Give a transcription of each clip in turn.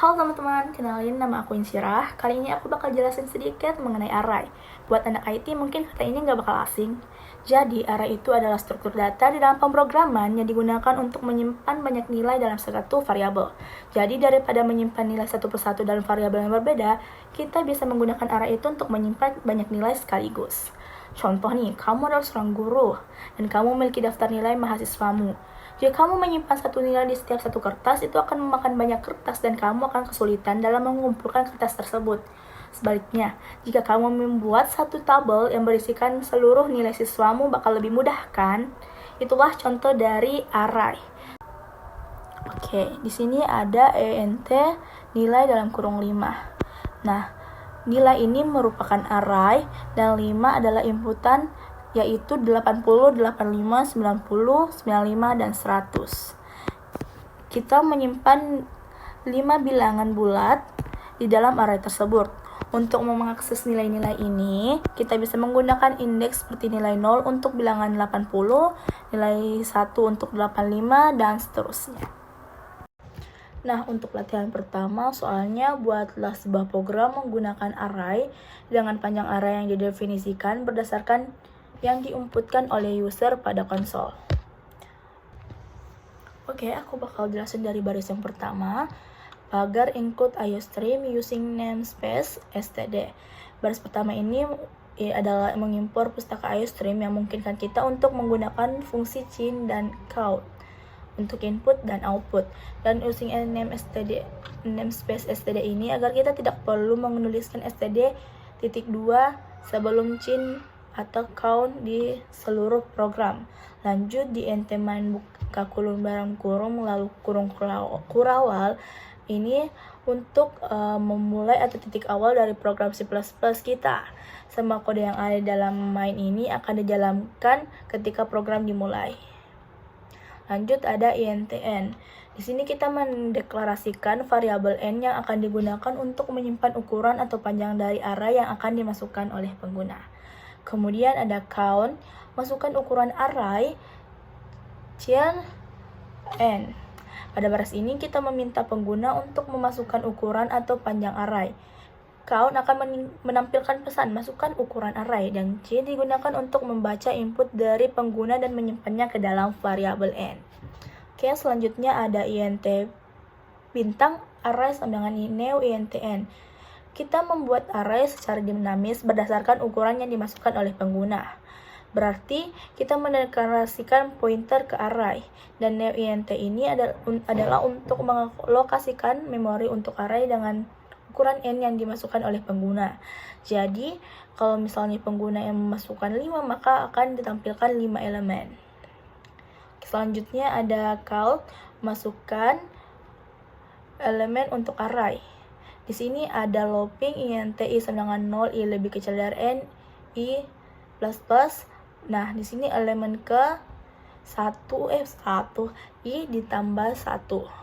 Halo teman-teman, kenalin nama aku Insyirah. Kali ini aku bakal jelasin sedikit mengenai array. Buat anak IT mungkin kata ini nggak bakal asing. Jadi, array itu adalah struktur data di dalam pemrograman yang digunakan untuk menyimpan banyak nilai dalam satu variabel. Jadi, daripada menyimpan nilai satu persatu dalam variabel yang berbeda, kita bisa menggunakan array itu untuk menyimpan banyak nilai sekaligus. Contoh nih, kamu adalah seorang guru, dan kamu memiliki daftar nilai mahasiswamu. Jika kamu menyimpan satu nilai di setiap satu kertas, itu akan memakan banyak kertas dan kamu akan kesulitan dalam mengumpulkan kertas tersebut. Sebaliknya, jika kamu membuat satu tabel yang berisikan seluruh nilai siswamu bakal lebih mudah kan? Itulah contoh dari array. Oke, di sini ada ENT nilai dalam kurung 5. Nah, nilai ini merupakan array dan 5 adalah inputan yaitu 80, 85, 90, 95, dan 100. Kita menyimpan 5 bilangan bulat di dalam array tersebut. Untuk mengakses nilai-nilai ini, kita bisa menggunakan indeks seperti nilai 0 untuk bilangan 80, nilai 1 untuk 85, dan seterusnya. Nah, untuk latihan pertama, soalnya buatlah sebuah program menggunakan array dengan panjang array yang didefinisikan berdasarkan yang diinputkan oleh user pada konsol. Oke, aku bakal jelasin dari baris yang pertama. Pagar include IOStream using namespace std. Baris pertama ini adalah mengimpor pustaka IOStream yang memungkinkan kita untuk menggunakan fungsi chain dan count untuk input dan output, dan using namespace std ini agar kita tidak perlu menuliskan std.2 sebelum chain atau count di seluruh program. Lanjut di nt main buka kurung barang kurung lalu kurung kurawal ini untuk memulai atau titik awal dari program C++ kita. Semua kode yang ada dalam main ini akan dijalankan ketika program dimulai. Lanjut ada intn. Di sini kita mendeklarasikan variabel n yang akan digunakan untuk menyimpan ukuran atau panjang dari array yang akan dimasukkan oleh pengguna. Kemudian ada count, masukkan ukuran array chain n. Pada baris ini kita meminta pengguna untuk memasukkan ukuran atau panjang array. Count akan menampilkan pesan masukkan ukuran array, dan C digunakan untuk membaca input dari pengguna dan menyimpannya ke dalam variabel n. Oke, selanjutnya ada int bintang array sambangan new intn. Kita membuat array secara dinamis berdasarkan ukuran yang dimasukkan oleh pengguna. Berarti kita mendeklarasikan pointer ke array, dan new int ini adalah untuk mengalokasikan memori untuk array dengan ukuran n yang dimasukkan oleh pengguna. Jadi, kalau misalnya pengguna yang memasukkan 5, maka akan ditampilkan 5 elemen. Selanjutnya ada count, masukkan elemen untuk array. Di sini ada looping int i sama dengan 0, i lebih kecil dari n, i plus plus. Nah, di sini elemen ke 1, i ditambah 1.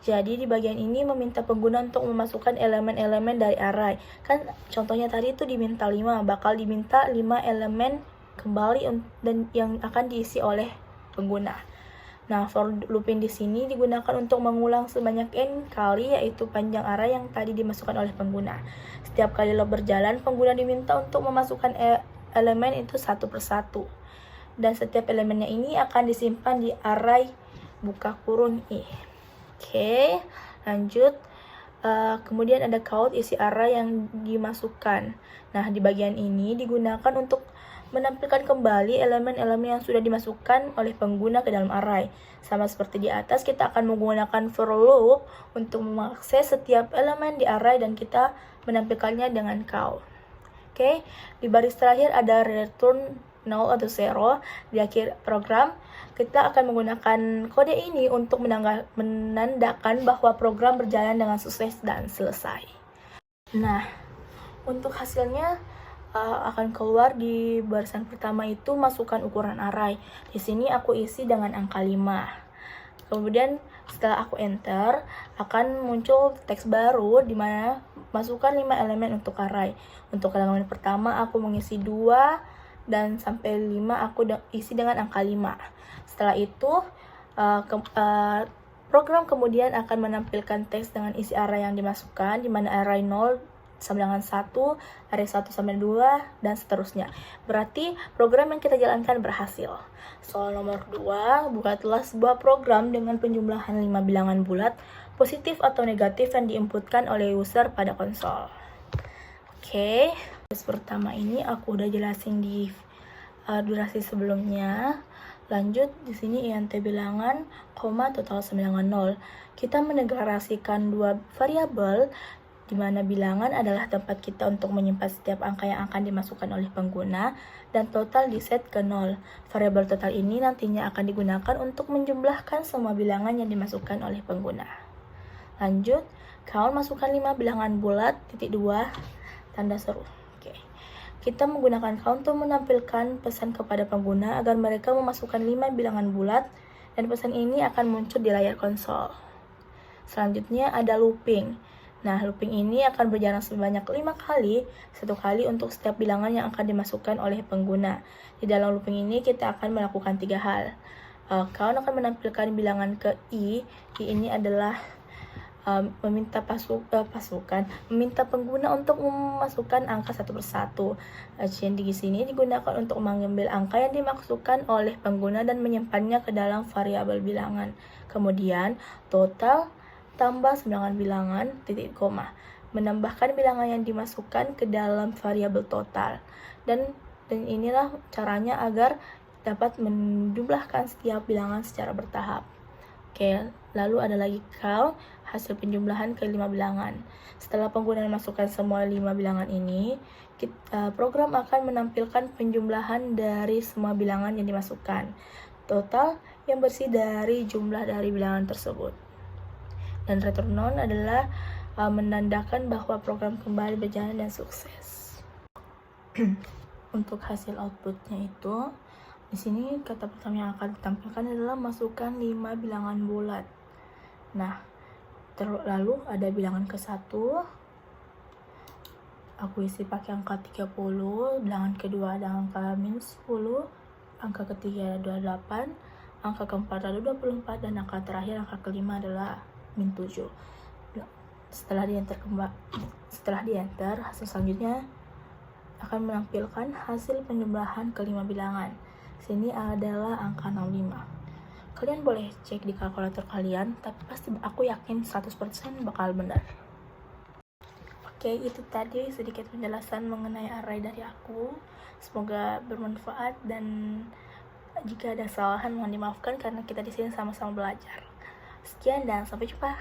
Jadi di bagian ini meminta pengguna untuk memasukkan elemen-elemen dari array. Kan contohnya tadi itu diminta 5, bakal diminta 5 elemen kembali dan yang akan diisi oleh pengguna. Nah, for looping di sini digunakan untuk mengulang sebanyak n kali, yaitu panjang array yang tadi dimasukkan oleh pengguna. Setiap kali loop berjalan, pengguna diminta untuk memasukkan elemen itu satu persatu. Dan setiap elemennya ini akan disimpan di array buka kurung i. Oke, lanjut. Kemudian ada count, isi array yang dimasukkan. Nah, di bagian ini digunakan untuk menampilkan kembali elemen-elemen yang sudah dimasukkan oleh pengguna ke dalam array. Sama seperti di atas, kita akan menggunakan for loop untuk mengakses setiap elemen di array dan kita menampilkannya dengan count. Oke, di baris terakhir ada return 0 atau 0. Di akhir program, kita akan menggunakan kode ini untuk menandakan bahwa program berjalan dengan sukses dan selesai. Nah, untuk hasilnya akan keluar di barisan pertama itu masukkan ukuran array. Di sini aku isi dengan angka 5. Kemudian setelah aku enter, akan muncul teks baru di mana masukkan 5 elemen untuk array. Untuk elemen pertama aku mengisi 2 dan sampai 5 aku isi dengan angka 5. Setelah itu Program kemudian akan menampilkan teks dengan isi array yang dimasukkan, di mana array 0 sama dengan 1, array 1 sampai 2, dan seterusnya. Berarti program yang kita jalankan berhasil. Soal nomor 2, buatlah sebuah program dengan penjumlahan 5 bilangan bulat, positif atau negatif yang diinputkan oleh user pada konsol. Oke, pertama ini aku udah jelasin di durasi sebelumnya. Lanjut, di sini int bilangan, koma total sama dengan 0. Kita mendeklarasikan dua variabel, di mana bilangan adalah tempat kita untuk menyimpan setiap angka yang akan dimasukkan oleh pengguna, dan total diset ke 0. Variabel total ini nantinya akan digunakan untuk menjumlahkan semua bilangan yang dimasukkan oleh pengguna. Lanjut, count masukkan 5 bilangan bulat, titik 2, tanda seru. Kita menggunakan count untuk menampilkan pesan kepada pengguna agar mereka memasukkan 5 bilangan bulat, dan pesan ini akan muncul di layar konsol. Selanjutnya ada looping. Nah, looping ini akan berjalan sebanyak 5 kali, 1 kali untuk setiap bilangan yang akan dimasukkan oleh pengguna. Di dalam looping ini kita akan melakukan 3 hal. Count akan menampilkan bilangan ke i ini adalah meminta meminta pengguna untuk memasukkan angka satu persatu. Cnd di sini digunakan untuk mengambil angka yang dimaksudkan oleh pengguna dan menyimpannya ke dalam variabel bilangan. Kemudian total tambah bilangan bilangan titik koma, menambahkan bilangan yang dimasukkan ke dalam variabel total. Dan inilah caranya agar dapat menjumlahkan setiap bilangan secara bertahap. Oke, lalu ada lagi count, hasil penjumlahan ke 5 bilangan. Setelah pengguna memasukkan semua 5 bilangan ini, program akan menampilkan penjumlahan dari semua bilangan yang dimasukkan. Total yang bersih dari jumlah dari bilangan tersebut. Dan return none adalah menandakan bahwa program kembali berjalan dan sukses. Untuk hasil outputnya itu, di sini kata pertama yang akan ditampilkan adalah masukkan 5 bilangan bulat. Nah, lalu ada bilangan ke-1, aku isi pakai angka 30, bilangan kedua ada angka minus 10, angka ketiga ada 28, angka keempat ada 24, dan angka terakhir, angka kelima adalah min 7. Setelah di enter, hasil selanjutnya akan menampilkan hasil penjumlahan ke 5 bilangan. Sini adalah angka 65. Kalian boleh cek di kalkulator kalian, tapi pasti aku yakin 100% bakal benar. Oke, itu tadi sedikit penjelasan mengenai array dari aku. Semoga bermanfaat, dan jika ada kesalahan mohon dimaafkan karena kita di sini sama-sama belajar. Sekian dan sampai jumpa.